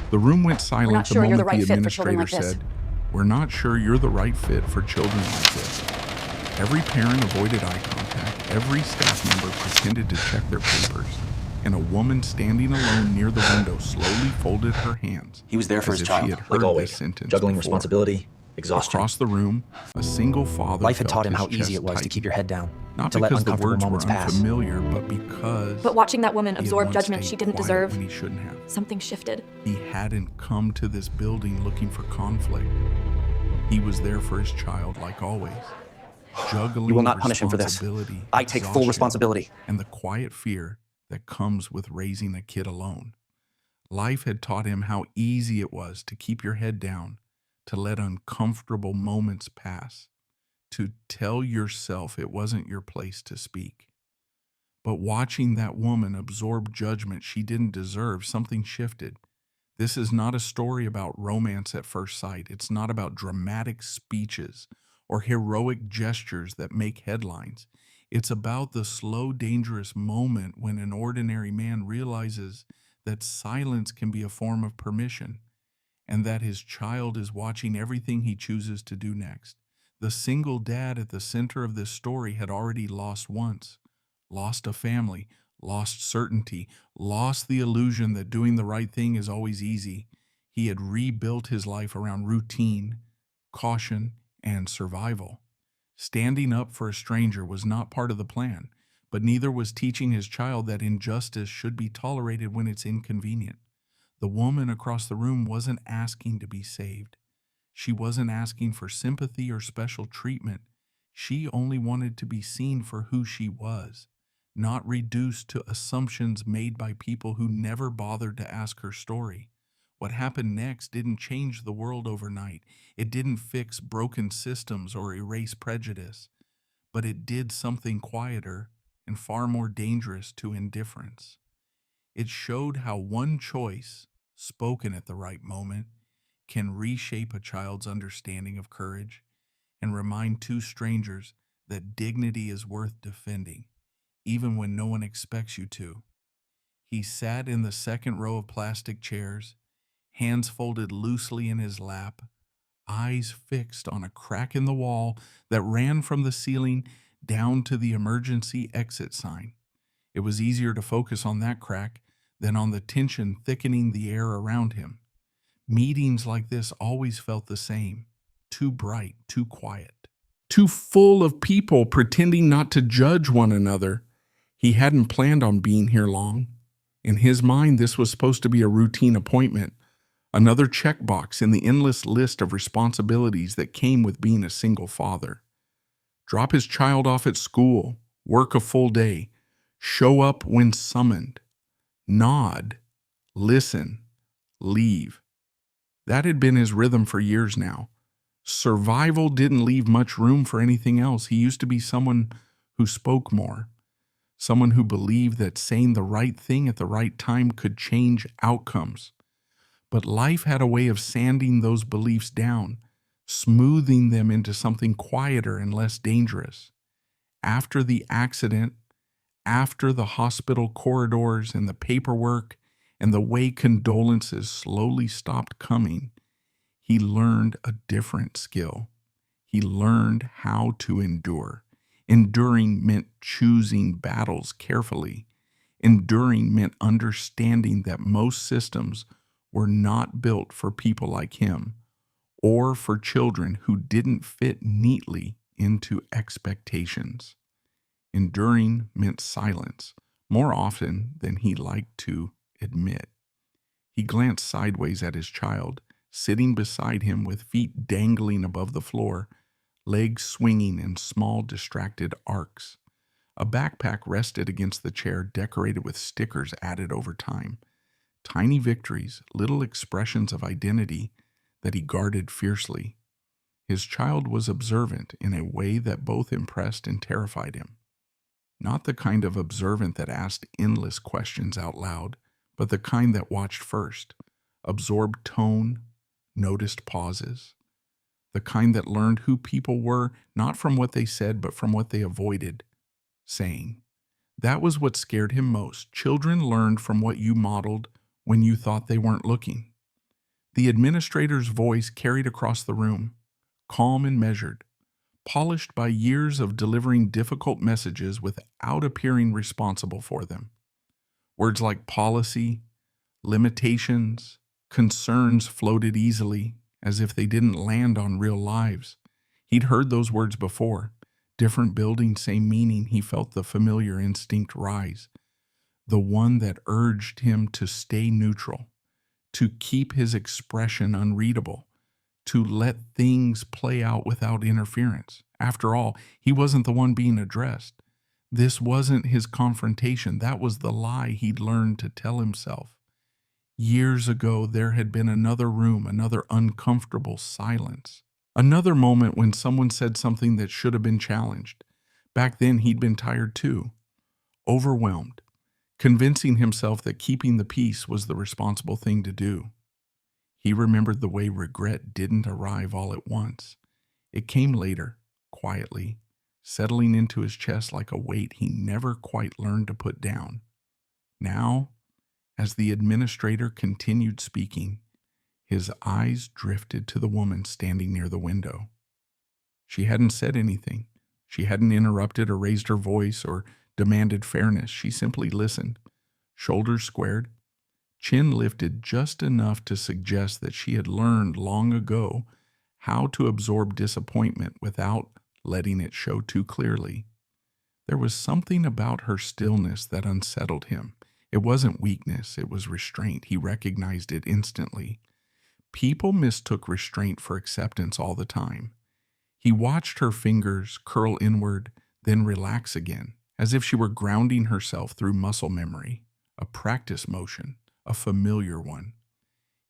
The room went We're not silent the sure you're the moment the right fit for children administrator like this. said, "We're not sure you're the right fit for children like this." Every parent avoided eye contact. Every staff member pretended to check their papers. And a woman standing alone near the window slowly folded her hands. He was there for as his if she child, had heard Like always, this sentence juggling before. responsibility, exhaustion. Across the room, a single father Life had felt taught him his how easy chest it was to tighten. keep your head down, Not to let because the uncomfortable words were moments pass. unfamiliar, but because But watching that woman he had absorb once judgment stayed she didn't quiet deserve, when he shouldn't have. something shifted. He hadn't come to this building looking for conflict. He was there for his child, like always. Juggling You will not punish him for this. responsibility, I take full exhaustion, responsibility. and the quiet fear that comes with raising a kid alone. Life had taught him how easy it was to keep your head down, to let uncomfortable moments pass, to tell yourself it wasn't your place to speak. But watching that woman absorb judgment she didn't deserve, something shifted. This is not a story about romance at first sight. It's not about dramatic speeches or heroic gestures that make headlines. It's about the slow, dangerous moment when an ordinary man realizes that silence can be a form of permission and that his child is watching everything he chooses to do next. The single dad at the center of this story had already lost once, lost a family, lost certainty, lost the illusion that doing the right thing is always easy. He had rebuilt his life around routine, caution, and survival. Standing up for a stranger was not part of the plan, but neither was teaching his child that injustice should be tolerated when it's inconvenient. The woman across the room wasn't asking to be saved. She wasn't asking for sympathy or special treatment. She only wanted to be seen for who she was, not reduced to assumptions made by people who never bothered to ask her story. What happened next didn't change the world overnight. It didn't fix broken systems or erase prejudice, but it did something quieter and far more dangerous to indifference. It showed how one choice, spoken at the right moment, can reshape a child's understanding of courage and remind two strangers that dignity is worth defending, even when no one expects you to. He sat in the second row of plastic chairs, hands folded loosely in his lap, eyes fixed on a crack in the wall that ran from the ceiling down to the emergency exit sign. It was easier to focus on that crack than on the tension thickening the air around him. Meetings like this always felt the same, too bright, too quiet, too full of people pretending not to judge one another. He hadn't planned on being here long. In his mind, this was supposed to be a routine appointment, another checkbox in the endless list of responsibilities that came with being a single father. Drop his child off at school, work a full day, show up when summoned, nod, listen, leave. That had been his rhythm for years now. Survival didn't leave much room for anything else. He used to be someone who spoke more, someone who believed that saying the right thing at the right time could change outcomes. But life had a way of sanding those beliefs down, smoothing them into something quieter and less dangerous. After the accident, after the hospital corridors and the paperwork and the way condolences slowly stopped coming, he learned a different skill. He learned how to endure. Enduring meant choosing battles carefully. Enduring meant understanding that most systems were not built for people like him or for children who didn't fit neatly into expectations. Enduring meant silence, more often than he liked to admit. He glanced sideways at his child, sitting beside him with feet dangling above the floor, legs swinging in small distracted arcs. A backpack rested against the chair, decorated with stickers added over time. Tiny victories, little expressions of identity that he guarded fiercely. His child was observant in a way that both impressed and terrified him. Not the kind of observant that asked endless questions out loud, but the kind that watched first, absorbed tone, noticed pauses. The kind that learned who people were, not from what they said, but from what they avoided saying. That was what scared him most. Children learned from what you modeled when you thought they weren't looking. The administrator's voice carried across the room, calm and measured, polished by years of delivering difficult messages without appearing responsible for them. Words like policy, limitations, concerns floated easily, as if they didn't land on real lives. He'd heard those words before. Different building, same meaning. He felt the familiar instinct rise, the one that urged him to stay neutral, to keep his expression unreadable, to let things play out without interference. After all, he wasn't the one being addressed. This wasn't his confrontation. That was the lie he'd learned to tell himself. Years ago, there had been another room, another uncomfortable silence. Another moment when someone said something that should have been challenged. Back then, he'd been tired too, overwhelmed, convincing himself that keeping the peace was the responsible thing to do. He remembered the way regret didn't arrive all at once. It came later, quietly, settling into his chest like a weight he never quite learned to put down. Now, as the administrator continued speaking, his eyes drifted to the woman standing near the window. She hadn't said anything. She hadn't interrupted or raised her voice or demanded fairness. She simply listened, shoulders squared, chin lifted just enough to suggest that she had learned long ago how to absorb disappointment without letting it show too clearly. There was something about her stillness that unsettled him. It wasn't weakness, it was restraint. He recognized it instantly. People mistook restraint for acceptance all the time. He watched her fingers curl inward, then relax again, as if she were grounding herself through muscle memory, a practice motion, a familiar one.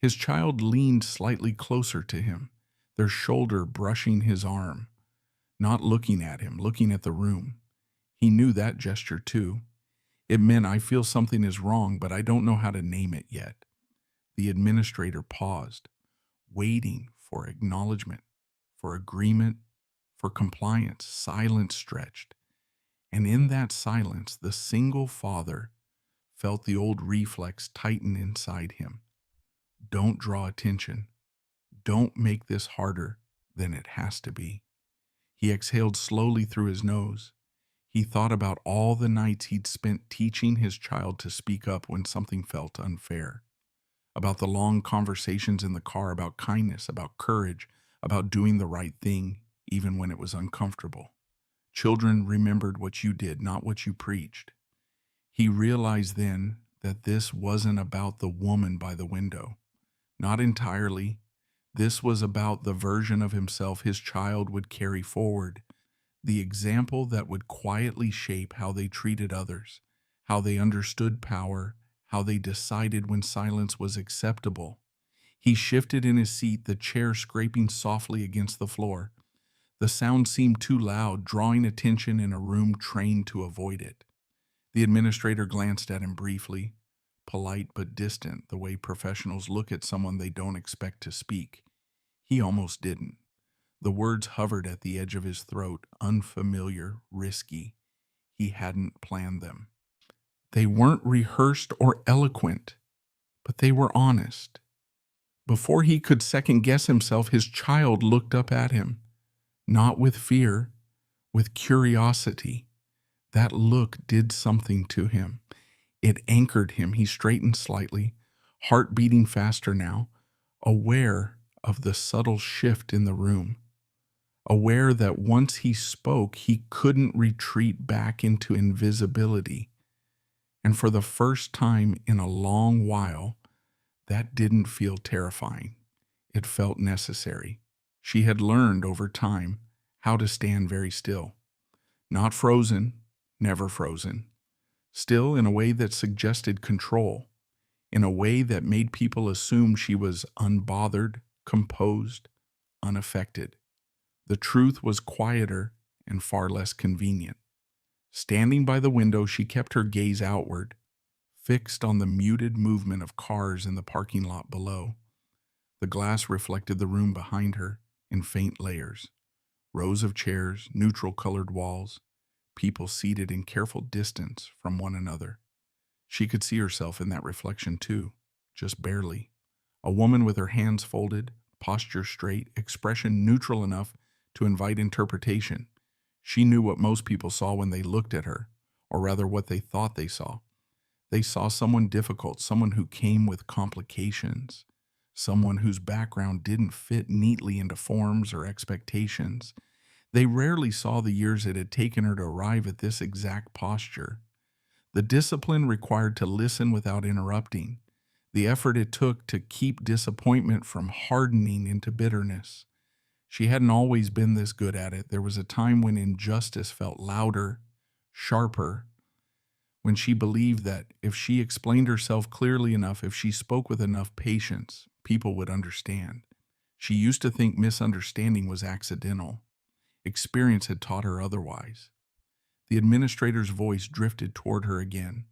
His child leaned slightly closer to him, their shoulder brushing his arm, not looking at him, looking at the room. He knew that gesture too. It meant, I feel something is wrong, but I don't know how to name it yet. The administrator paused, waiting for acknowledgement, for agreement, for compliance. Silence stretched. And in that silence, the single father felt the old reflex tighten inside him. Don't draw attention. Don't make this harder than it has to be. He exhaled slowly through his nose. He thought about all the nights he'd spent teaching his child to speak up when something felt unfair, about the long conversations in the car about kindness, about courage, about doing the right thing, even when it was uncomfortable. Children remembered what you did, not what you preached. He realized then that this wasn't about the woman by the window. Not entirely. This was about the version of himself his child would carry forward, the example that would quietly shape how they treated others, how they understood power, how they decided when silence was acceptable. He shifted in his seat, the chair scraping softly against the floor. The sound seemed too loud, drawing attention in a room trained to avoid it. The administrator glanced at him briefly, polite but distant, the way professionals look at someone they don't expect to speak. He almost didn't. The words hovered at the edge of his throat, unfamiliar, risky. He hadn't planned them. They weren't rehearsed or eloquent, but they were honest. Before he could second-guess himself, his child looked up at him, not with fear, with curiosity. That look did something to him. It anchored him. He straightened slightly, heart beating faster now, aware of the subtle shift in the room, aware that once he spoke, he couldn't retreat back into invisibility. And for the first time in a long while, that didn't feel terrifying. It felt necessary. She had learned over time how to stand very still. Not frozen, never frozen. Still in a way that suggested control, in a way that made people assume she was unbothered, composed, unaffected. The truth was quieter and far less convenient. Standing by the window, she kept her gaze outward, fixed on the muted movement of cars in the parking lot below. The glass reflected the room behind her in faint layers. Rows of chairs, neutral-colored walls, people seated in careful distance from one another. She could see herself in that reflection too, just barely. A woman with her hands folded, posture straight, expression neutral enough to invite interpretation. She knew what most people saw when they looked at her, or rather what they thought they saw. They saw someone difficult, someone who came with complications, someone whose background didn't fit neatly into forms or expectations. They rarely saw the years it had taken her to arrive at this exact posture. The discipline required to listen without interrupting. The effort it took to keep disappointment from hardening into bitterness. She hadn't always been this good at it. There was a time when injustice felt louder, sharper, when she believed that if she explained herself clearly enough, if she spoke with enough patience, people would understand. She used to think misunderstanding was accidental. Experience had taught her otherwise. The administrator's voice drifted toward her again,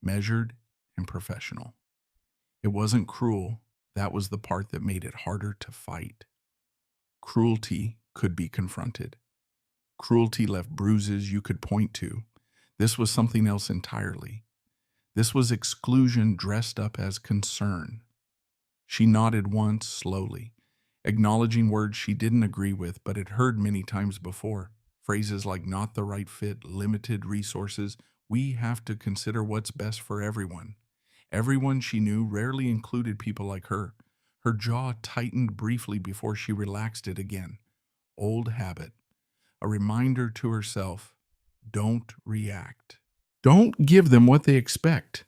measured and professional. It wasn't cruel. That was the part that made it harder to fight. Cruelty could be confronted. Cruelty left bruises you could point to. This was something else entirely. This was exclusion dressed up as concern. She nodded once, slowly, acknowledging words she didn't agree with but had heard many times before. Phrases like not the right fit, limited resources. We have to consider what's best for everyone. Everyone she knew rarely included people like her. Her jaw tightened briefly before she relaxed it again. Old habit. A reminder to herself, don't react. Don't give them what they expect.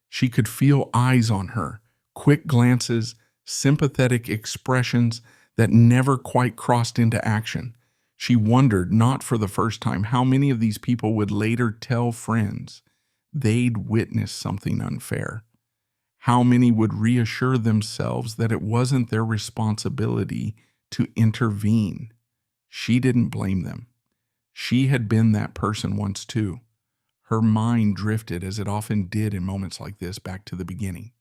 She could feel eyes on her, quick glances, sympathetic expressions that never quite crossed into action. She wondered, not for the first time, how many of these people would later tell friends they'd witnessed something unfair. How many would reassure themselves that it wasn't their responsibility to intervene. She didn't blame them. She had been that person once too. Her mind drifted, as it often did in moments like this, back to the beginning,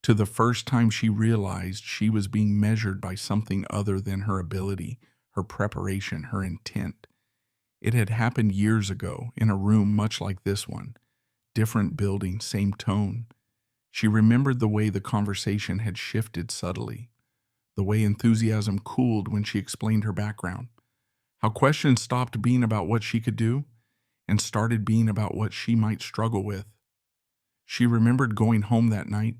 to the first time she realized she was being measured by something other than her ability, her preparation, her intent. It had happened years ago, in a room much like this one. Different building, same tone. She remembered the way the conversation had shifted subtly, the way enthusiasm cooled when she explained her background, how questions stopped being about what she could do and started being about what she might struggle with. She remembered going home that night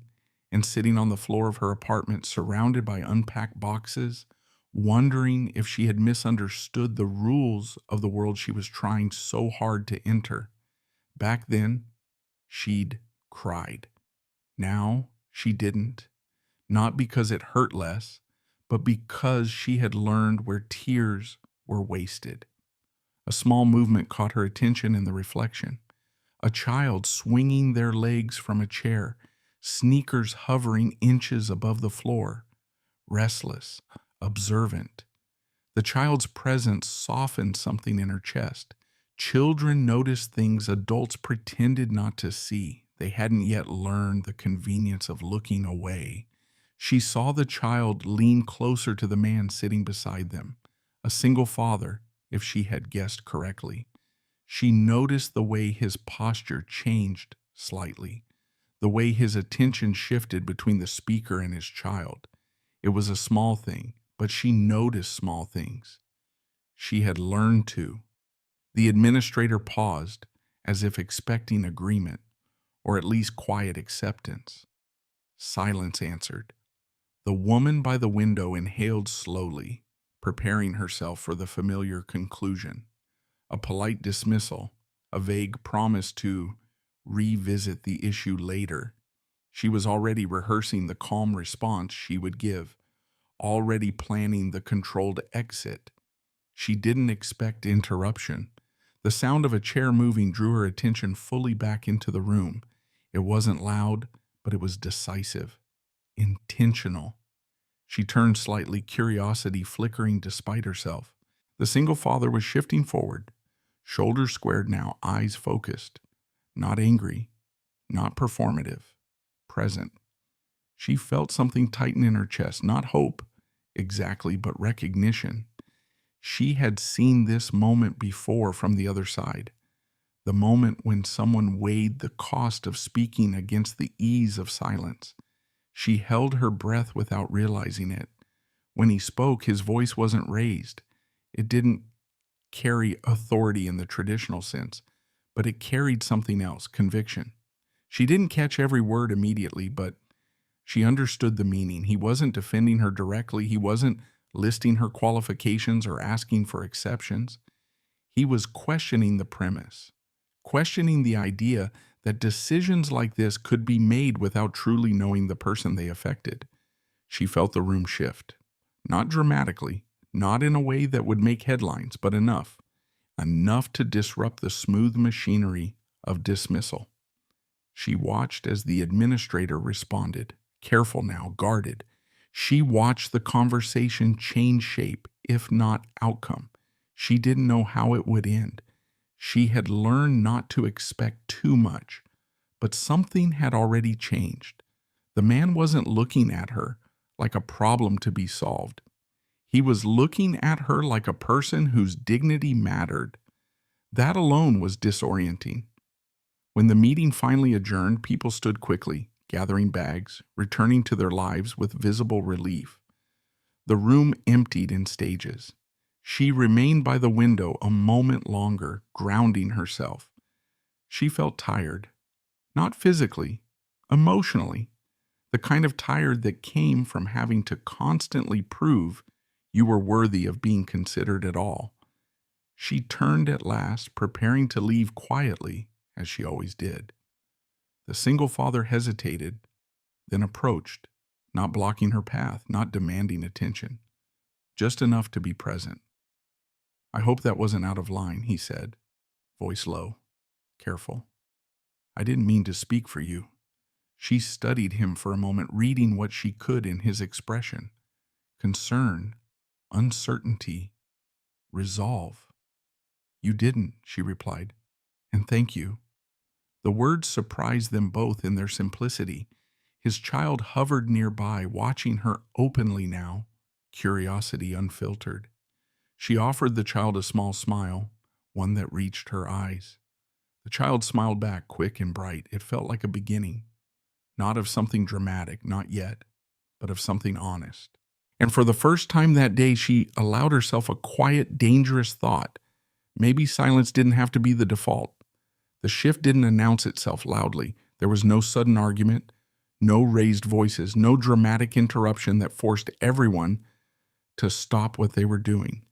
and sitting on the floor of her apartment surrounded by unpacked boxes, wondering if she had misunderstood the rules of the world she was trying so hard to enter. Back then, she'd cried. Now, she didn't. Not because it hurt less, but because she had learned where tears were wasted. A small movement caught her attention in the reflection. A child swinging their legs from a chair, sneakers hovering inches above the floor, restless, observant. The child's presence softened something in her chest. Children notice things adults pretended not to see. They hadn't yet learned the convenience of looking away. She saw the child lean closer to the man sitting beside them, a single father, if she had guessed correctly. She noticed the way his posture changed slightly, the way his attention shifted between the speaker and his child. It was a small thing, but she noticed small things. She had learned to. The administrator paused, as if expecting agreement, or at least quiet acceptance. Silence answered. The woman by the window inhaled slowly, preparing herself for the familiar conclusion. A polite dismissal, a vague promise to revisit the issue later. She was already rehearsing the calm response she would give, already planning the controlled exit. She didn't expect interruption. The sound of a chair moving drew her attention fully back into the room. It wasn't loud, but it was decisive, intentional. She turned slightly, curiosity flickering despite herself. The single father was shifting forward, shoulders squared now, eyes focused. Not angry, not performative, present. She felt something tighten in her chest, not hope exactly, but recognition. She had seen this moment before from the other side. The moment when someone weighed the cost of speaking against the ease of silence. She held her breath without realizing it. When he spoke, his voice wasn't raised. It didn't carry authority in the traditional sense, but it carried something else, conviction. She didn't catch every word immediately, but she understood the meaning. He wasn't defending her directly. He wasn't listing her qualifications or asking for exceptions. He was questioning the premise, questioning the idea that decisions like this could be made without truly knowing the person they affected. She felt the room shift. Not dramatically, not in a way that would make headlines, but enough to disrupt the smooth machinery of dismissal. She watched as the administrator responded, careful now, guarded. She watched the conversation change shape, if not outcome. She didn't know how it would end. She had learned not to expect too much, but something had already changed. The man wasn't looking at her like a problem to be solved. He was looking at her like a person whose dignity mattered. That alone was disorienting. When the meeting finally adjourned, people stood quickly, gathering bags, returning to their lives with visible relief. The room emptied in stages. She remained by the window a moment longer, grounding herself. She felt tired, not physically, emotionally, the kind of tired that came from having to constantly prove you were worthy of being considered at all. She turned at last, preparing to leave quietly, as she always did. The single father hesitated, then approached, not blocking her path, not demanding attention, just enough to be present. "I hope that wasn't out of line," he said, voice low, careful. "I didn't mean to speak for you." She studied him for a moment, reading what she could in his expression. Concern, uncertainty, resolve. "You didn't," she replied, "and thank you." The words surprised them both in their simplicity. His child hovered nearby, watching her openly now, curiosity unfiltered. She offered the child a small smile, one that reached her eyes. The child smiled back, quick and bright. It felt like a beginning, not of something dramatic, not yet, but of something honest. And for the first time that day, she allowed herself a quiet, dangerous thought. Maybe silence didn't have to be the default. The shift didn't announce itself loudly. There was no sudden argument, no raised voices, no dramatic interruption that forced everyone to stop what they were doing.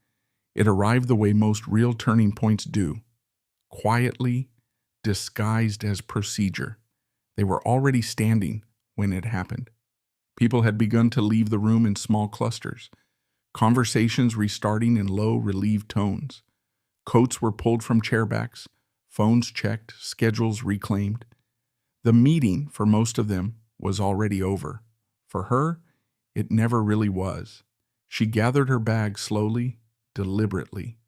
It arrived the way most real turning points do, quietly, disguised as procedure. They were already standing when it happened. People had begun to leave the room in small clusters, conversations restarting in low, relieved tones. Coats were pulled from chairbacks, phones checked, schedules reclaimed. The meeting, for most of them, was already over. For her, it never really was. She gathered her bag slowly, deliberately,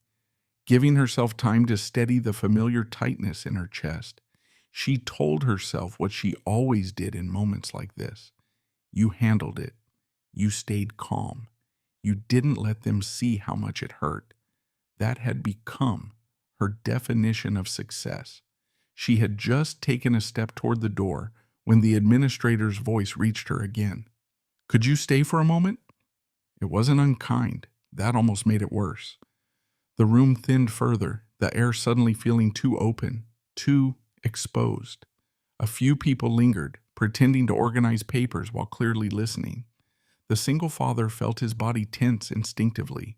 giving herself time to steady the familiar tightness in her chest. She told herself what she always did in moments like this. You handled it. You stayed calm. You didn't let them see how much it hurt. That had become her definition of success. She had just taken a step toward the door when the administrator's voice reached her again. "Could you stay for a moment?" It wasn't unkind. That almost made it worse. The room thinned further, the air suddenly feeling too open, too exposed. A few people lingered, pretending to organize papers while clearly listening. The single father felt his body tense instinctively.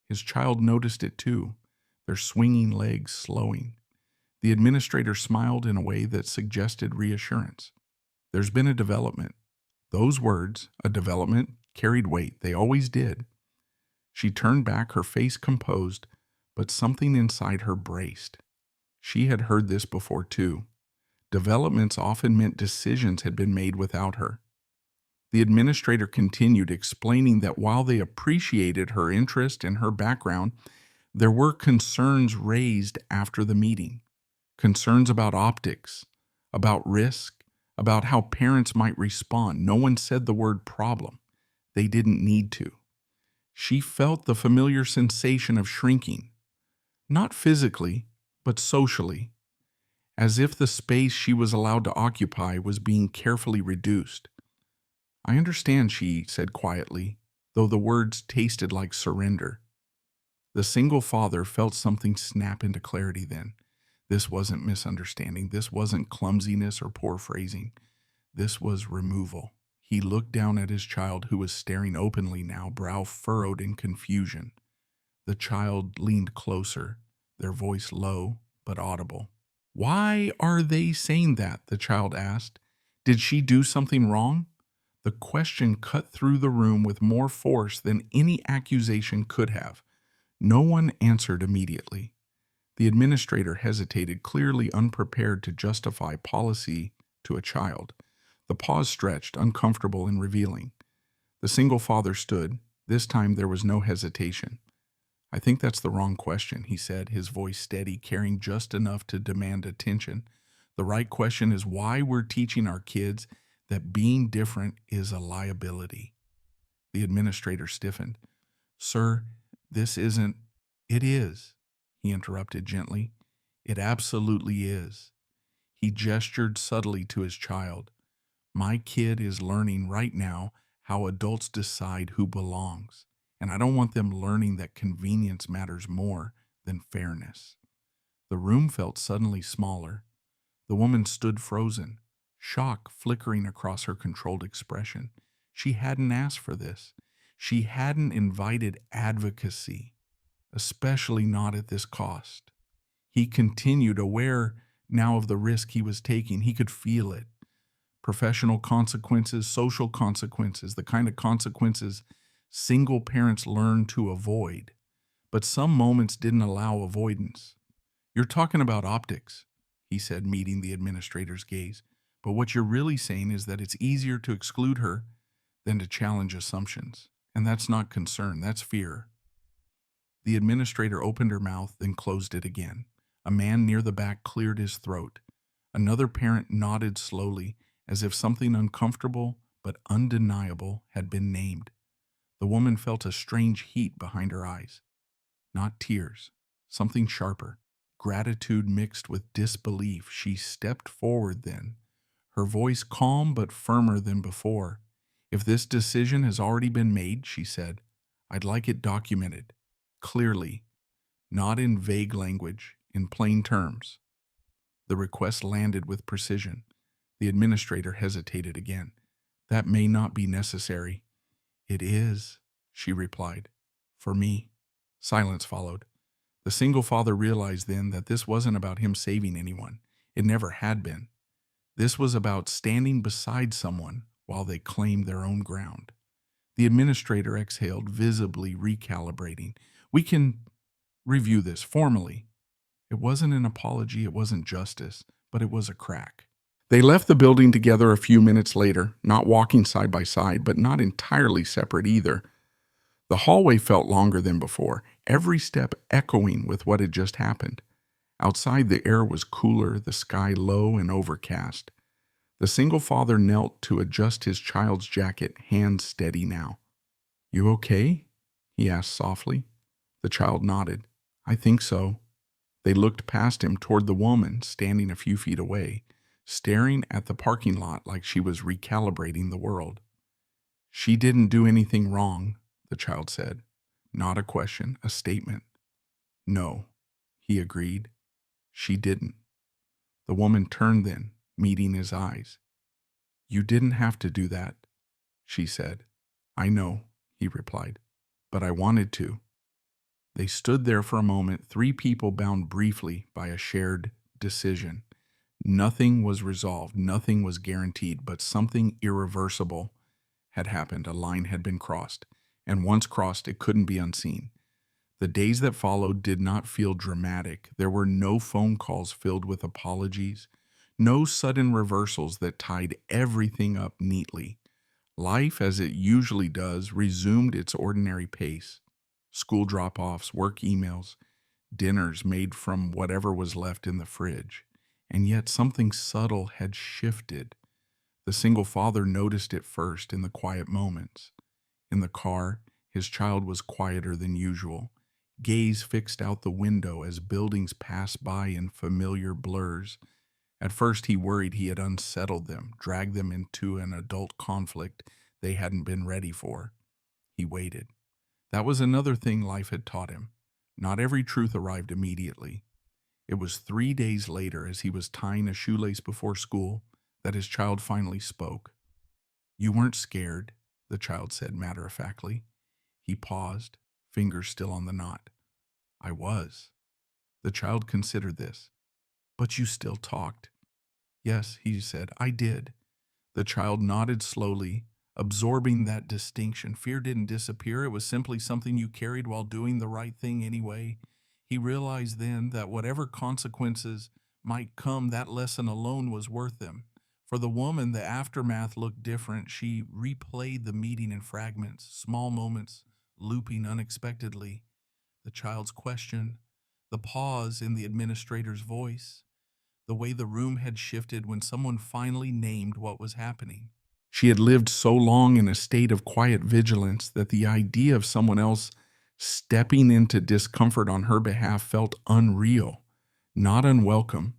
His child noticed it too, their swinging legs slowing. The administrator smiled in a way that suggested reassurance. "There's been a development." Those words, a development, carried weight. They always did. She turned back, her face composed, but something inside her braced. She had heard this before too. Developments often meant decisions had been made without her. The administrator continued, explaining that while they appreciated her interest and her background, there were concerns raised after the meeting. Concerns about optics, about risk, about how parents might respond. No one said the word problem. They didn't need to. She felt the familiar sensation of shrinking, not physically, but socially, as if the space she was allowed to occupy was being carefully reduced. I understand, she said quietly, though the words tasted like surrender. The single father felt something snap into clarity then. This wasn't misunderstanding. This wasn't clumsiness or poor phrasing. This was removal. He looked down at his child, who was staring openly now, brow furrowed in confusion. The child leaned closer, their voice low but audible. "Why are they saying that?" the child asked. "Did she do something wrong?" The question cut through the room with more force than any accusation could have. No one answered immediately. The administrator hesitated, clearly unprepared to justify policy to a child. The pause stretched, uncomfortable and revealing. The single father stood. This time there was no hesitation. "I think that's the wrong question," he said, his voice steady, caring just enough to demand attention. "The right question is why we're teaching our kids that being different is a liability." The administrator stiffened. "Sir, this isn't—" "It is," he interrupted gently. "It absolutely is." He gestured subtly to his child. "My kid is learning right now how adults decide who belongs, and I don't want them learning that convenience matters more than fairness." The room felt suddenly smaller. The woman stood frozen, shock flickering across her controlled expression. She hadn't asked for this. She hadn't invited advocacy, especially not at this cost. He continued, aware now of the risk he was taking. He could feel it. Professional consequences, social consequences, the kind of consequences single parents learn to avoid. But some moments didn't allow avoidance. "You're talking about optics," he said, meeting the administrator's gaze. "But what you're really saying is that it's easier to exclude her than to challenge assumptions. And that's not concern, that's fear." The administrator opened her mouth, then closed it again. A man near the back cleared his throat. Another parent nodded slowly, as if something uncomfortable but undeniable had been named. The woman felt a strange heat behind her eyes. Not tears, something sharper. Gratitude mixed with disbelief. She stepped forward then, her voice calm but firmer than before. "If this decision has already been made," she said, "I'd like it documented, clearly, not in vague language, in plain terms." The request landed with precision. The administrator hesitated again. "That may not be necessary." "It is," she replied, "for me." Silence followed. The single father realized then that this wasn't about him saving anyone. It never had been. This was about standing beside someone while they claimed their own ground. The administrator exhaled, visibly recalibrating. "We can review this formally." It wasn't an apology, it wasn't justice, but it was a crack. They left the building together a few minutes later, not walking side by side, but not entirely separate either. The hallway felt longer than before, every step echoing with what had just happened. Outside, the air was cooler, the sky low and overcast. The single father knelt to adjust his child's jacket, hands steady now. "You okay?" he asked softly. The child nodded. "I think so." They looked past him toward the woman standing a few feet away, staring at the parking lot like she was recalibrating the world. "She didn't do anything wrong," the child said. Not a question, a statement. "No," he agreed. "She didn't." The woman turned then, meeting his eyes. "You didn't have to do that," she said. "I know," he replied, "but I wanted to." They stood there for a moment, three people bound briefly by a shared decision. Nothing was resolved, nothing was guaranteed, but something irreversible had happened. A line had been crossed, and once crossed, it couldn't be unseen. The days that followed did not feel dramatic. There were no phone calls filled with apologies, no sudden reversals that tied everything up neatly. Life, as it usually does, resumed its ordinary pace. School drop-offs, work emails, dinners made from whatever was left in the fridge. And yet something subtle had shifted. The single father noticed it first in the quiet moments. In the car, his child was quieter than usual. Gaze fixed out the window as buildings passed by in familiar blurs. At first he worried he had unsettled them, dragged them into an adult conflict. they hadn't been ready for. He waited. That was another thing life had taught him. Not every truth arrived immediately. It was 3 days later, as he was tying a shoelace before school, that his child finally spoke. "You weren't scared," the child said matter-of-factly. He paused, fingers still on the knot. "I was." The child considered this. "But you still talked." "Yes," he said, "I did." The child nodded slowly, absorbing that distinction. Fear didn't disappear. It was simply something you carried while doing the right thing anyway. He realized then that whatever consequences might come, that lesson alone was worth them. For the woman, the aftermath looked different. She replayed the meeting in fragments, small moments, looping unexpectedly. The child's question, the pause in the administrator's voice, the way the room had shifted when someone finally named what was happening. She had lived so long in a state of quiet vigilance that the idea of someone else stepping into discomfort on her behalf felt unreal, not unwelcome,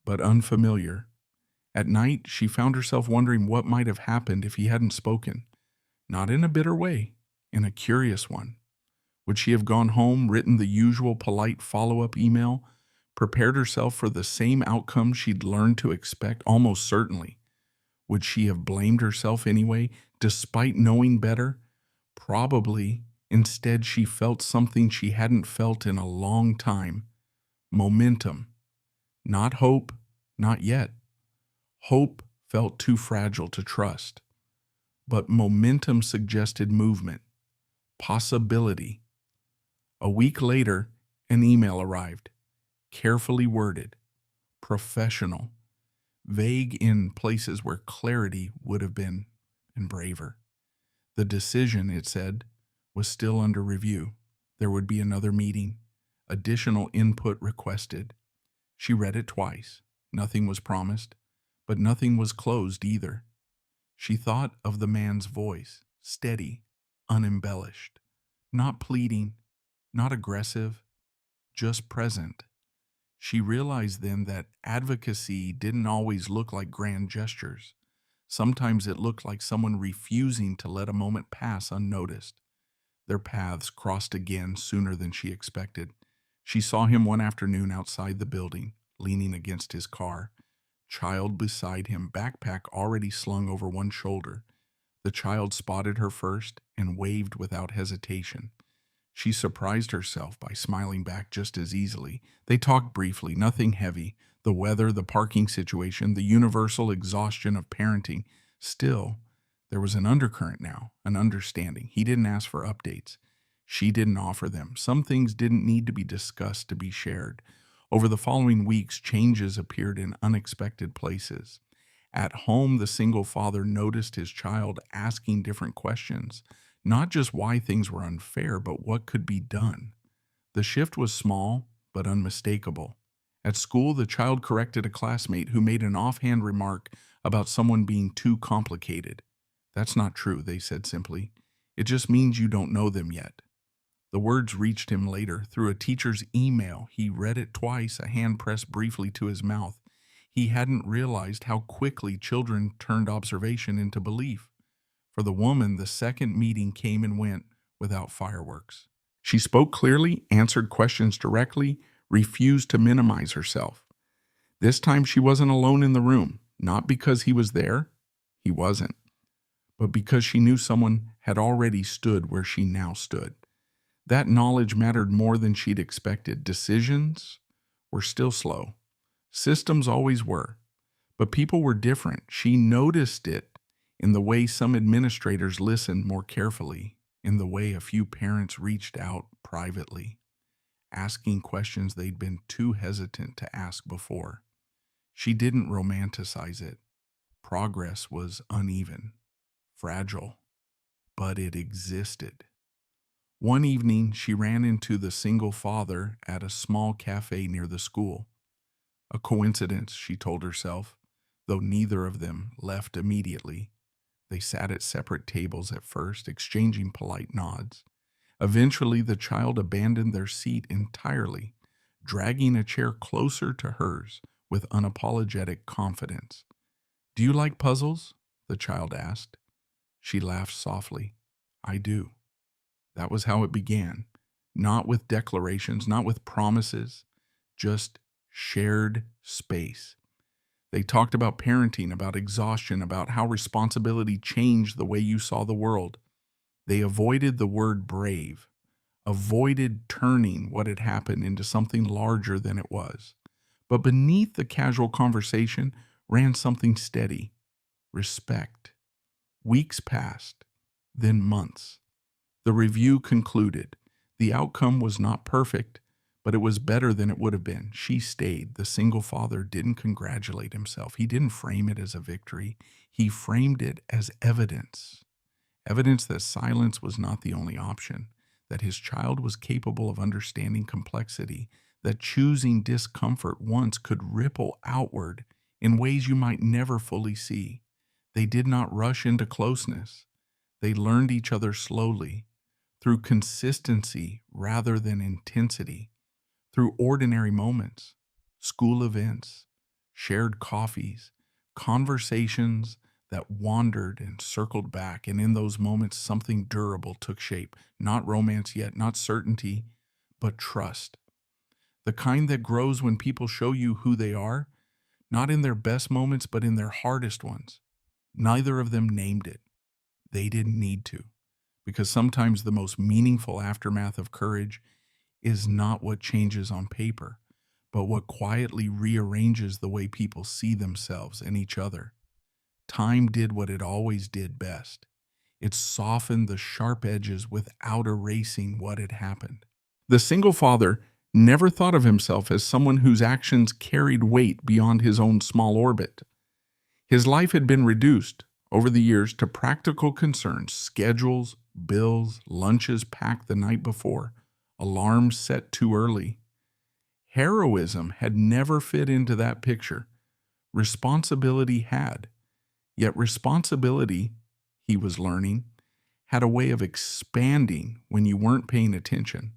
but unfamiliar. At night, she found herself wondering what might have happened if he hadn't spoken, not in a bitter way, in a curious one. Would she have gone home, written the usual polite follow-up email, prepared herself for the same outcome she'd learned to expect? Almost certainly. Would she have blamed herself anyway, despite knowing better? Probably. Instead, she felt something she hadn't felt in a long time. Momentum. Not hope, not yet. Hope felt too fragile to trust. But momentum suggested movement, possibility. A week later, an email arrived, carefully worded, professional, vague in places where clarity would have been, and braver. The decision, it said, was still under review. There would be another meeting, additional input requested. She read it twice. Nothing was promised, but nothing was closed either. She thought of the man's voice, steady, unembellished, not pleading, not aggressive, just present. She realized then that advocacy didn't always look like grand gestures. Sometimes it looked like someone refusing to let a moment pass unnoticed. Their paths crossed again sooner than she expected. She saw him one afternoon outside the building, leaning against his car, child beside him, backpack already slung over one shoulder. The child spotted her first and waved without hesitation. She surprised herself by smiling back just as easily. They talked briefly, nothing heavy. The weather, the parking situation, the universal exhaustion of parenting. Still, there was an undercurrent now, an understanding. He didn't ask for updates. She didn't offer them. Some things didn't need to be discussed to be shared. Over the following weeks, changes appeared in unexpected places. At home, the single father noticed his child asking different questions. Not just why things were unfair, but what could be done. The shift was small, but unmistakable. At school, the child corrected a classmate who made an offhand remark about someone being too complicated. "That's not true," they said simply. "It just means you don't know them yet." The words reached him later through a teacher's email. He read it twice, a hand pressed briefly to his mouth. He hadn't realized how quickly children turned observation into belief. For the woman, the second meeting came and went without fireworks. She spoke clearly, answered questions directly, refused to minimize herself. This time she wasn't alone in the room, not because he was there, he wasn't, but because she knew someone had already stood where she now stood. That knowledge mattered more than she'd expected. Decisions were still slow. Systems always were. But people were different. She noticed it in the way some administrators listened more carefully, in the way a few parents reached out privately, asking questions they'd been too hesitant to ask before. She didn't romanticize it. Progress was uneven, fragile, but it existed. One evening, she ran into the single father at a small cafe near the school. A coincidence, she told herself, though neither of them left immediately. They sat at separate tables at first, exchanging polite nods. Eventually, the child abandoned their seat entirely, dragging a chair closer to hers with unapologetic confidence. "Do you like puzzles?" the child asked. She laughed softly. I do. That was how it began. Not with declarations, not with promises, just shared space. They talked about parenting, about exhaustion, about how responsibility changed the way you saw the world. They avoided the word brave, avoided turning what had happened into something larger than it was. But beneath the casual conversation ran something steady: respect. Weeks passed, then months. The review concluded. The outcome was not perfect, but it was better than it would have been. She stayed. The single father didn't congratulate himself. He didn't frame it as a victory. He framed it as evidence. Evidence that silence was not the only option, that his child was capable of understanding complexity, that choosing discomfort once could ripple outward in ways you might never fully see. They did not rush into closeness. They learned each other slowly, through consistency rather than intensity, through ordinary moments, school events, shared coffees, conversations that wandered and circled back. And in those moments, something durable took shape. Not romance yet, not certainty, but trust. The kind that grows when people show you who they are, not in their best moments, but in their hardest ones. Neither of them named it. They didn't need to, because sometimes the most meaningful aftermath of courage is not what changes on paper, but what quietly rearranges the way people see themselves and each other. Time did what it always did best. It softened the sharp edges without erasing what had happened. The single father never thought of himself as someone whose actions carried weight beyond his own small orbit. His life had been reduced over the years to practical concerns: schedules, bills, lunches packed the night before, alarms set too early. Heroism had never fit into that picture. Responsibility had. Yet responsibility, he was learning, had a way of expanding when you weren't paying attention.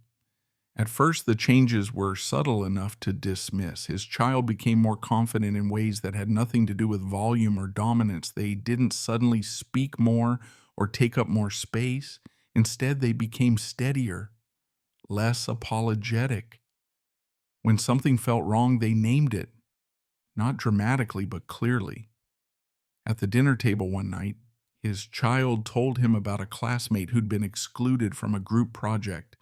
At first, the changes were subtle enough to dismiss. His child became more confident in ways that had nothing to do with volume or dominance. They didn't suddenly speak more or take up more space. Instead, they became steadier, less apologetic. When something felt wrong, they named it, not dramatically, but clearly. At the dinner table one night, his child told him about a classmate who'd been excluded from a group project.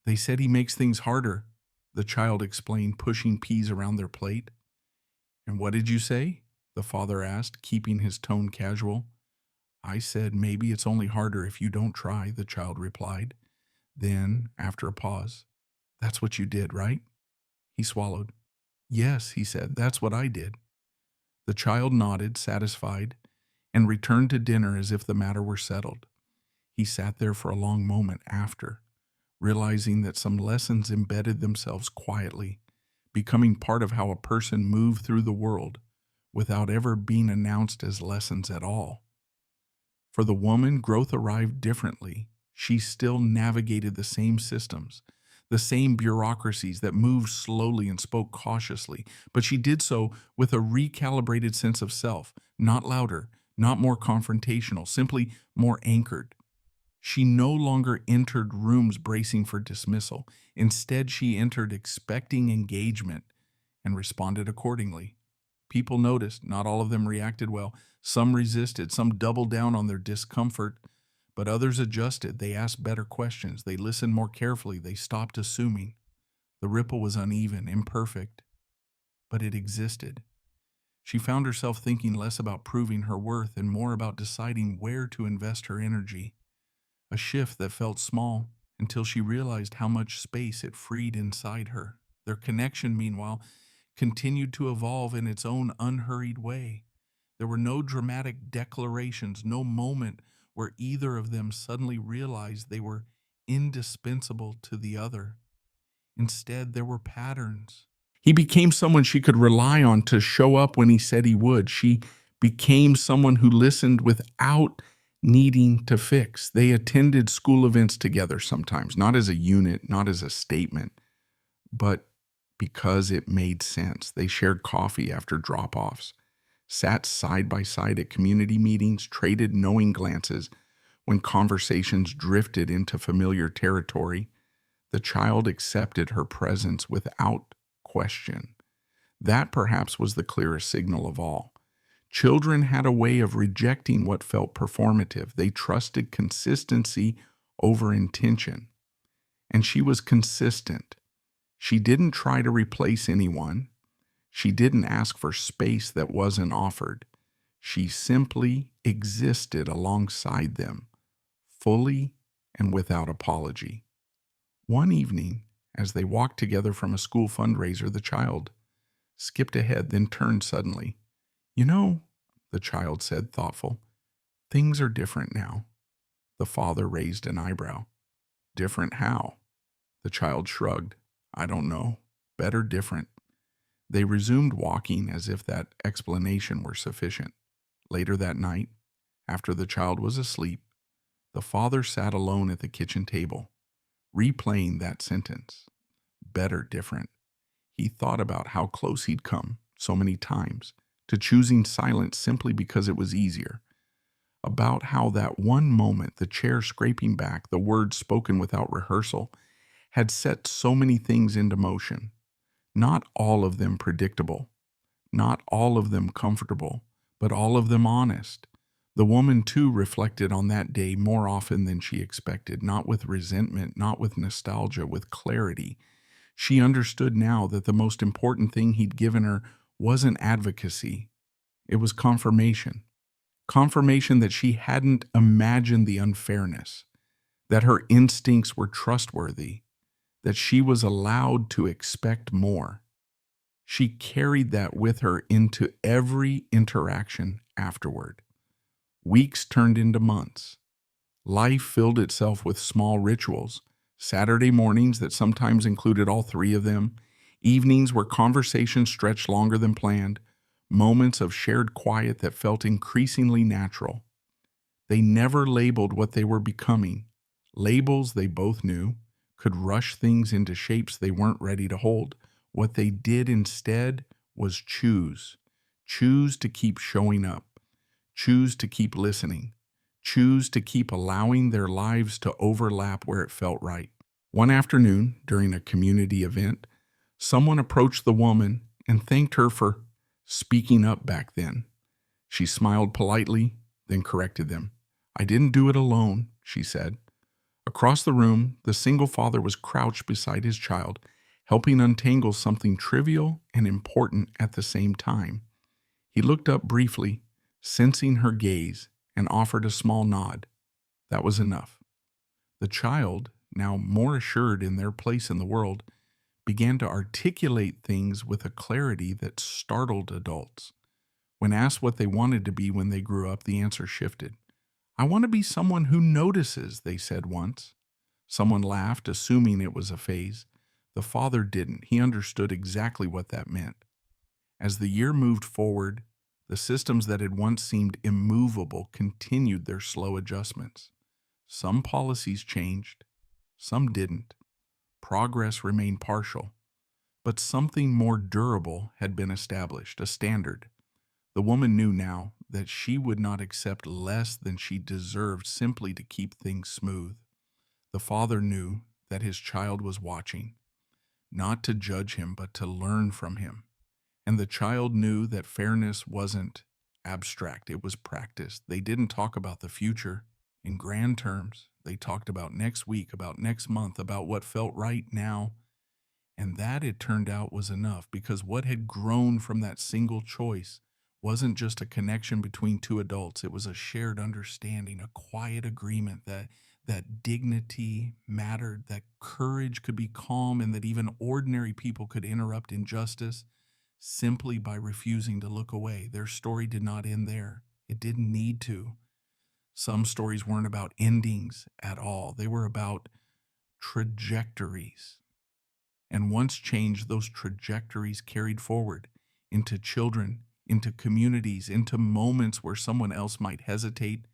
They said he makes things harder, the child explained, pushing peas around their plate. And what did you say? The father asked, keeping his tone casual. I said, maybe it's only harder if you don't try, the child replied. Then, after a pause, that's what you did, right? He swallowed. Yes, he said, that's what I did. The child nodded, satisfied, and returned to dinner as if the matter were settled. He sat there for a long moment after, realizing that some lessons embedded themselves quietly, becoming part of how a person moved through the world without ever being announced as lessons at all. For the woman, growth arrived differently. She still navigated the same systems, the same bureaucracies that moved slowly and spoke cautiously, but she did so with a recalibrated sense of self, not louder, not more confrontational, simply more anchored. She no longer entered rooms bracing for dismissal. Instead, she entered expecting engagement and responded accordingly. People noticed. Not all of them reacted well. Some resisted. Some doubled down on their discomfort. But others adjusted. They asked better questions. They listened more carefully. They stopped assuming. The ripple was uneven, imperfect, but it existed. She found herself thinking less about proving her worth and more about deciding where to invest her energy. A shift that felt small until she realized how much space it freed inside her. Their connection, meanwhile, continued to evolve in its own unhurried way. There were no dramatic declarations, no moment where either of them suddenly realized they were indispensable to the other. Instead, there were patterns. He became someone she could rely on to show up when he said he would. She became someone who listened without needing to fix. They attended school events together sometimes, not as a unit, not as a statement, but because it made sense. They shared coffee after drop-offs, sat side by side at community meetings, traded knowing glances when conversations drifted into familiar territory. The child accepted her presence without question. That perhaps was the clearest signal of all. Children had a way of rejecting what felt performative. They trusted consistency over intention. And she was consistent. She didn't try to replace anyone. She didn't ask for space that wasn't offered. She simply existed alongside them, fully and without apology. One evening, as they walked together from a school fundraiser, the child skipped ahead, then turned suddenly. "You know," the child said, thoughtful, "things are different now." The father raised an eyebrow. "Different how?" The child shrugged. "I don't know. Better different." They resumed walking as if that explanation were sufficient. Later that night, after the child was asleep, the father sat alone at the kitchen table, replaying that sentence. Better different. He thought about how close he'd come so many times to choosing silence simply because it was easier. About how that one moment, the chair scraping back, the words spoken without rehearsal, had set so many things into motion. Not all of them predictable, not all of them comfortable, but all of them honest. The woman, too, reflected on that day more often than she expected, not with resentment, not with nostalgia, with clarity. She understood now that the most important thing he'd given her wasn't advocacy. It was confirmation. Confirmation that she hadn't imagined the unfairness, that her instincts were trustworthy, that she was allowed to expect more. She carried that with her into every interaction afterward. Weeks turned into months. Life filled itself with small rituals, Saturday mornings that sometimes included all three of them, evenings where conversations stretched longer than planned, moments of shared quiet that felt increasingly natural. They never labeled what they were becoming. Labels, they both knew, could rush things into shapes they weren't ready to hold. What they did instead was choose. Choose to keep showing up. Choose to keep listening. Choose to keep allowing their lives to overlap where it felt right. One afternoon, during a community event, someone approached the woman and thanked her for speaking up back then. She smiled politely, then corrected them. "I didn't do it alone," she said. Across the room, the single father was crouched beside his child, helping untangle something trivial and important at the same time. He looked up briefly, sensing her gaze, and offered a small nod. That was enough. The child, now more assured in their place in the world, began to articulate things with a clarity that startled adults. When asked what they wanted to be when they grew up, the answer shifted. "I want to be someone who notices," they said once. Someone laughed, assuming it was a phase. The father didn't. He understood exactly what that meant. As the year moved forward, the systems that had once seemed immovable continued their slow adjustments. Some policies changed, some didn't. Progress remained partial, but something more durable had been established, a standard. The woman knew now that she would not accept less than she deserved simply to keep things smooth. The father knew that his child was watching, not to judge him, but to learn from him. And the child knew that fairness wasn't abstract, it was practiced. They didn't talk about the future in grand terms. They talked about next week, about next month, about what felt right now. And that, it turned out, was enough, because what had grown from that single choice wasn't just a connection between two adults. It was a shared understanding, a quiet agreement that dignity mattered, that courage could be calm, and that even ordinary people could interrupt injustice simply by refusing to look away. Their story did not end there. It didn't need to. Some stories weren't about endings at all. They were about trajectories. And once changed, those trajectories carried forward into children, into communities, into moments where someone else might hesitate.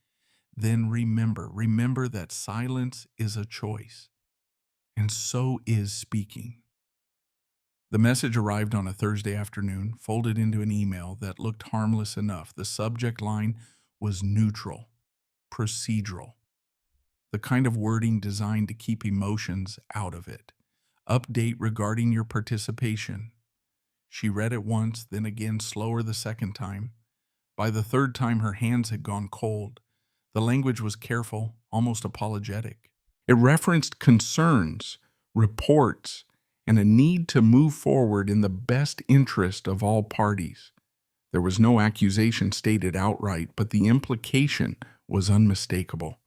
Then remember that silence is a choice, and so is speaking. The message arrived on a Thursday afternoon, folded into an email that looked harmless enough. The subject line was neutral, procedural, the kind of wording designed to keep emotions out of it. Update regarding your participation. She read it once, then again slower the second time. By the third time, her hands had gone cold. The language was careful, almost apologetic. It referenced concerns, reports, and a need to move forward in the best interest of all parties. There was no accusation stated outright, but the implication was unmistakable.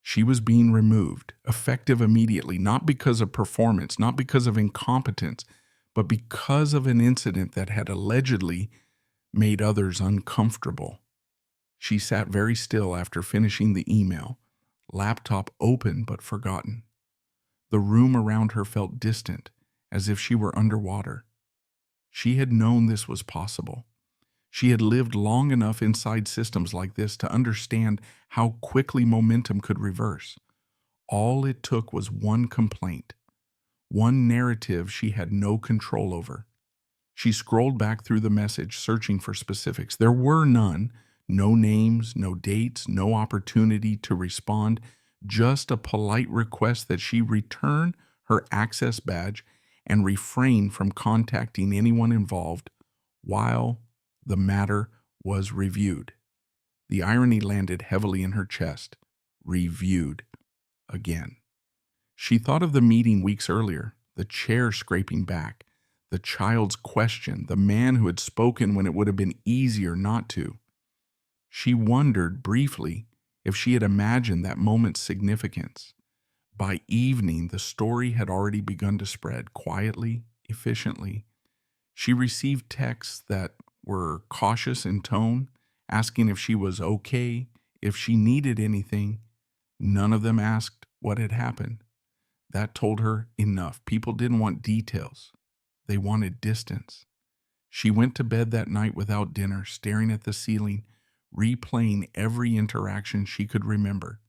She was being removed, effective immediately, not because of performance, not because of incompetence, but because of an incident that had allegedly made others uncomfortable. She sat very still after finishing the email, laptop open but forgotten. The room around her felt distant, as if she were underwater. She had known this was possible. She had lived long enough inside systems like this to understand how quickly momentum could reverse. All it took was one complaint, one narrative she had no control over. She scrolled back through the message, searching for specifics. There were none, no names, no dates, no opportunity to respond, just a polite request that she return her access badge and refrain from contacting anyone involved while the matter was reviewed. The irony landed heavily in her chest. Reviewed again. She thought of the meeting weeks earlier, the chair scraping back, the child's question, the man who had spoken when it would have been easier not to. She wondered briefly if she had imagined that moment's significance. By evening, the story had already begun to spread quietly, efficiently. She received texts that were cautious in tone, asking if she was okay, if she needed anything. None of them asked what had happened. That told her enough. People didn't want details. They wanted distance. She went to bed that night without dinner, staring at the ceiling, replaying every interaction she could remember,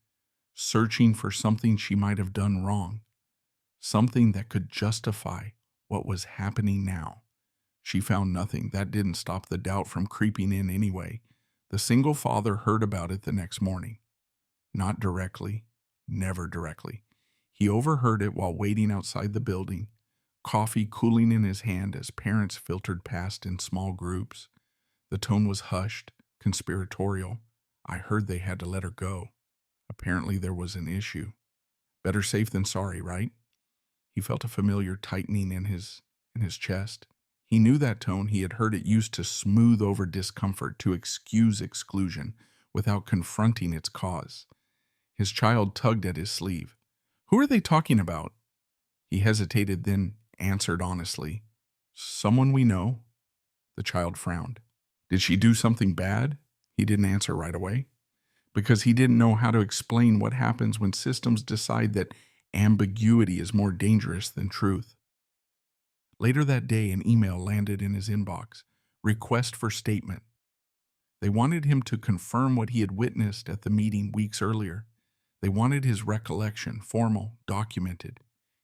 searching for something she might have done wrong, something that could justify what was happening now. She found nothing. That didn't stop the doubt from creeping in anyway. The single father heard about it the next morning. Not directly, never directly. He overheard it while waiting outside the building, coffee cooling in his hand as parents filtered past in small groups. The tone was hushed, conspiratorial. I heard they had to let her go. Apparently there was an issue. Better safe than sorry, right? He felt a familiar tightening in his chest. He knew that tone. He had heard it used to smooth over discomfort, to excuse exclusion, without confronting its cause. His child tugged at his sleeve. Who are they talking about? He hesitated, then answered honestly. Someone we know. The child frowned. Did she do something bad? He didn't answer right away, because he didn't know how to explain what happens when systems decide that ambiguity is more dangerous than truth. Later that day, an email landed in his inbox. Request for statement. They wanted him to confirm what he had witnessed at the meeting weeks earlier. They wanted his recollection, formal, documented.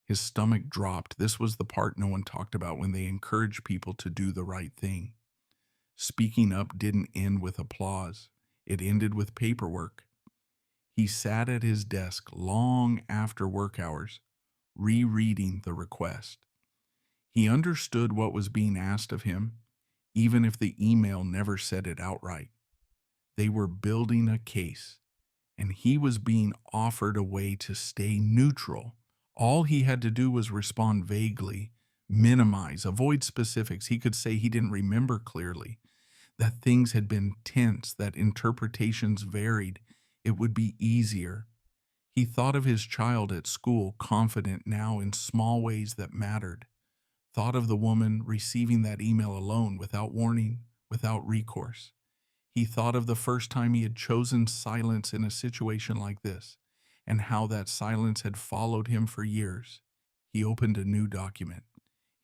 His stomach dropped. This was the part no one talked about when they encouraged people to do the right thing. Speaking up didn't end with applause. It ended with paperwork. He sat at his desk long after work hours, rereading the request. He understood what was being asked of him, even if the email never said it outright. They were building a case, and he was being offered a way to stay neutral. All he had to do was respond vaguely, minimize, avoid specifics. He could say he didn't remember clearly, that things had been tense, that interpretations varied. It would be easier. He thought of his child at school, confident now in small ways that mattered. Thought of the woman receiving that email alone, without warning, without recourse. He thought of the first time he had chosen silence in a situation like this, and how that silence had followed him for years. He opened a new document.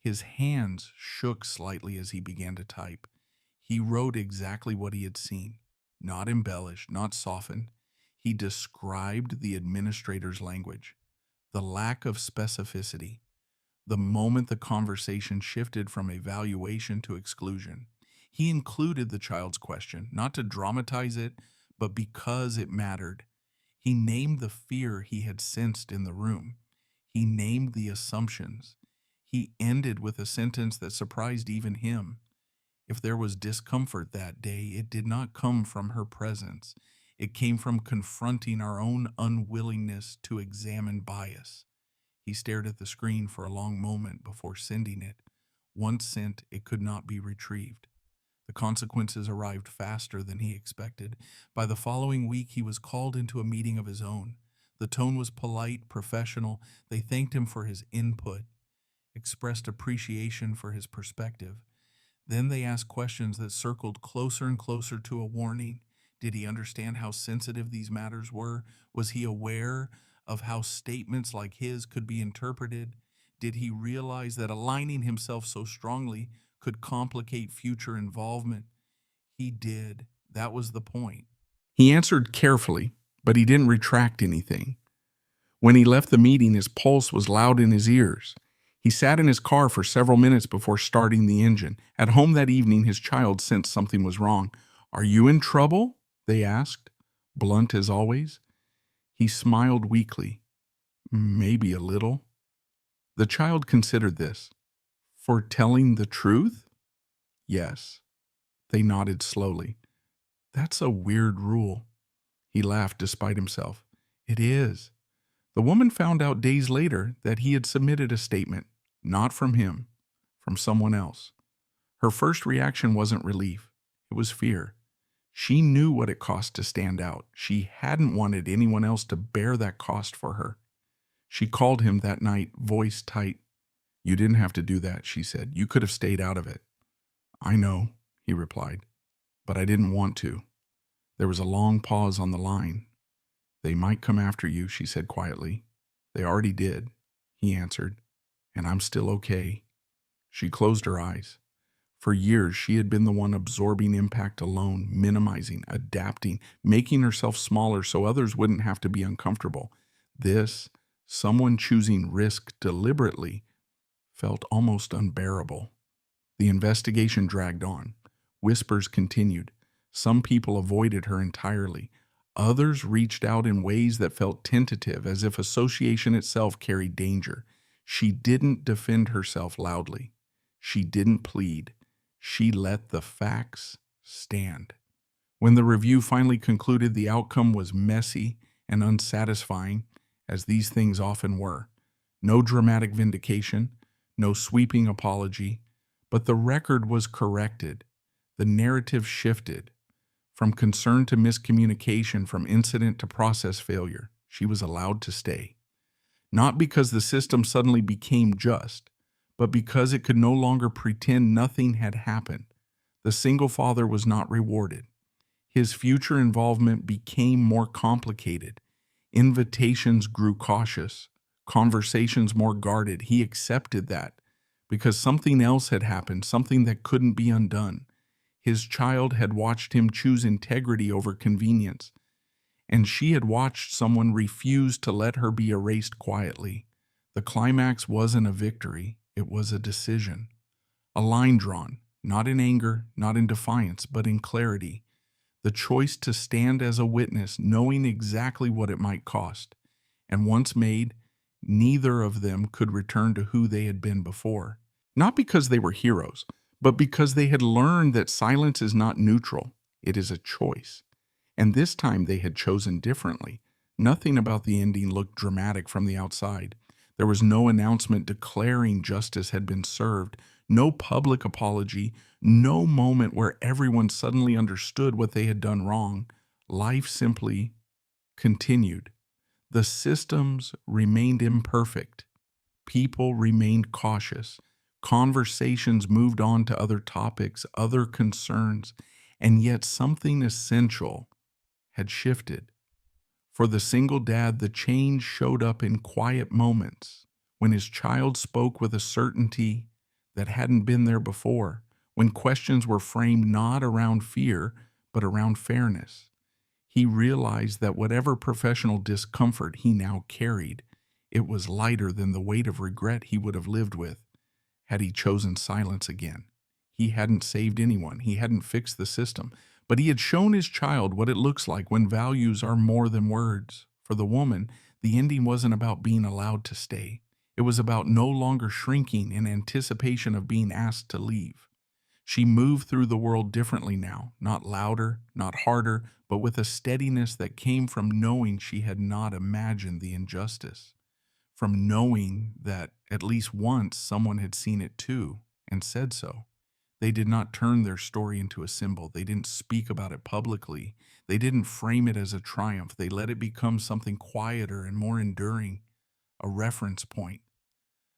His hands shook slightly as he began to type. He wrote exactly what he had seen, not embellished, not softened. He described the administrator's language, the lack of specificity, the moment the conversation shifted from evaluation to exclusion. He included the child's question, not to dramatize it, but because it mattered. He named the fear he had sensed in the room. He named the assumptions. He ended with a sentence that surprised even him. If there was discomfort that day, it did not come from her presence. It came from confronting our own unwillingness to examine bias. He stared at the screen for a long moment before sending it. Once sent, it could not be retrieved. The consequences arrived faster than he expected. By the following week, he was called into a meeting of his own. The tone was polite, professional. They thanked him for his input, expressed appreciation for his perspective. Then they asked questions that circled closer and closer to a warning. Did he understand how sensitive these matters were? Was he aware of how statements like his could be interpreted? Did he realize that aligning himself so strongly could complicate future involvement? He did. That was the point. He answered carefully, but he didn't retract anything. When he left the meeting, his pulse was loud in his ears. He sat in his car for several minutes before starting the engine. At home that evening, his child sensed something was wrong. "Are you in trouble?" they asked, blunt as always. He smiled weakly. "Maybe a little." The child considered this. "For telling the truth?" "Yes." They nodded slowly. "That's a weird rule." He laughed despite himself. "It is." The woman found out days later that he had submitted a statement, not from him, from someone else. Her first reaction wasn't relief, it was fear. She knew what it cost to stand out. She hadn't wanted anyone else to bear that cost for her. She called him that night, voice tight. "You didn't have to do that," she said. "You could have stayed out of it." "I know," he replied, "but I didn't want to." There was a long pause on the line. "They might come after you," she said quietly. "They already did," he answered, "and I'm still okay." She closed her eyes. For years, she had been the one absorbing impact alone, minimizing, adapting, making herself smaller so others wouldn't have to be uncomfortable. This, someone choosing risk deliberately, felt almost unbearable. The investigation dragged on. Whispers continued. Some people avoided her entirely. Others reached out in ways that felt tentative, as if association itself carried danger. She didn't defend herself loudly. She didn't plead. She let the facts stand. When the review finally concluded, the outcome was messy and unsatisfying, as these things often were. No dramatic vindication, no sweeping apology, but the record was corrected. The narrative shifted. From concern to miscommunication, from incident to process failure, she was allowed to stay. Not because the system suddenly became just, but because it could no longer pretend nothing had happened. The single father was not rewarded. His future involvement became more complicated. Invitations grew cautious, conversations more guarded. He accepted that because something else had happened, something that couldn't be undone. His child had watched him choose integrity over convenience, and she had watched someone refuse to let her be erased quietly. The climax wasn't a victory, it was a decision. A line drawn, not in anger, not in defiance, but in clarity. The choice to stand as a witness, knowing exactly what it might cost. And once made, neither of them could return to who they had been before. Not because they were heroes, but because they had learned that silence is not neutral, it is a choice. And this time they had chosen differently. Nothing about the ending looked dramatic from the outside. There was no announcement declaring justice had been served, no public apology, no moment where everyone suddenly understood what they had done wrong. Life simply continued. The systems remained imperfect. People remained cautious. Conversations moved on to other topics, other concerns, and yet something essential had shifted. For the single dad, the change showed up in quiet moments, when his child spoke with a certainty that hadn't been there before, when questions were framed not around fear, but around fairness. He realized that whatever professional discomfort he now carried, It was lighter than the weight of regret he would have lived with had he chosen silence again. He hadn't saved anyone, he hadn't fixed the system, but he had shown his child what it looks like when values are more than words. For the woman, the ending wasn't about being allowed to stay. It was about no longer shrinking in anticipation of being asked to leave. She moved through the world differently now, not louder, not harder, but with a steadiness that came from knowing she had not imagined the injustice, from knowing that at least once someone had seen it too and said so. They did not turn their story into a symbol. They didn't speak about it publicly. They didn't frame it as a triumph. They let it become something quieter and more enduring, a reference point,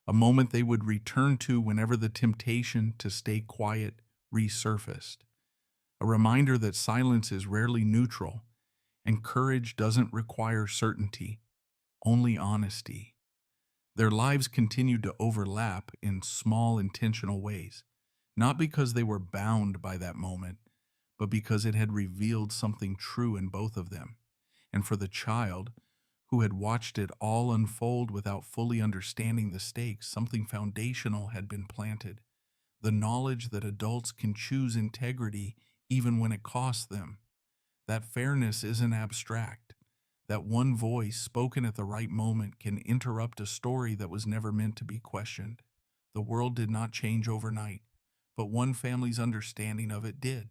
a moment they would return to whenever the temptation to stay quiet resurfaced, a reminder that silence is rarely neutral and courage doesn't require certainty, only honesty. Their lives continued to overlap in small intentional ways, not because they were bound by that moment, but because it had revealed something true in both of them. And for the child, who had watched it all unfold without fully understanding the stakes, something foundational had been planted. The knowledge that adults can choose integrity even when it costs them. That fairness isn't abstract. That one voice spoken at the right moment can interrupt a story that was never meant to be questioned. The world did not change overnight, but one family's understanding of it did.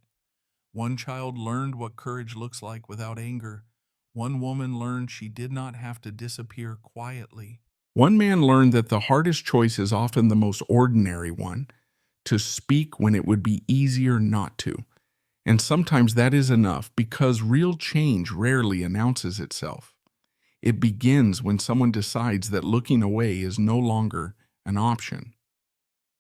One child learned what courage looks like without anger. One woman learned she did not have to disappear quietly. One man learned that the hardest choice is often the most ordinary one, to speak when it would be easier not to. And sometimes that is enough because real change rarely announces itself. It begins when someone decides that looking away is no longer an option.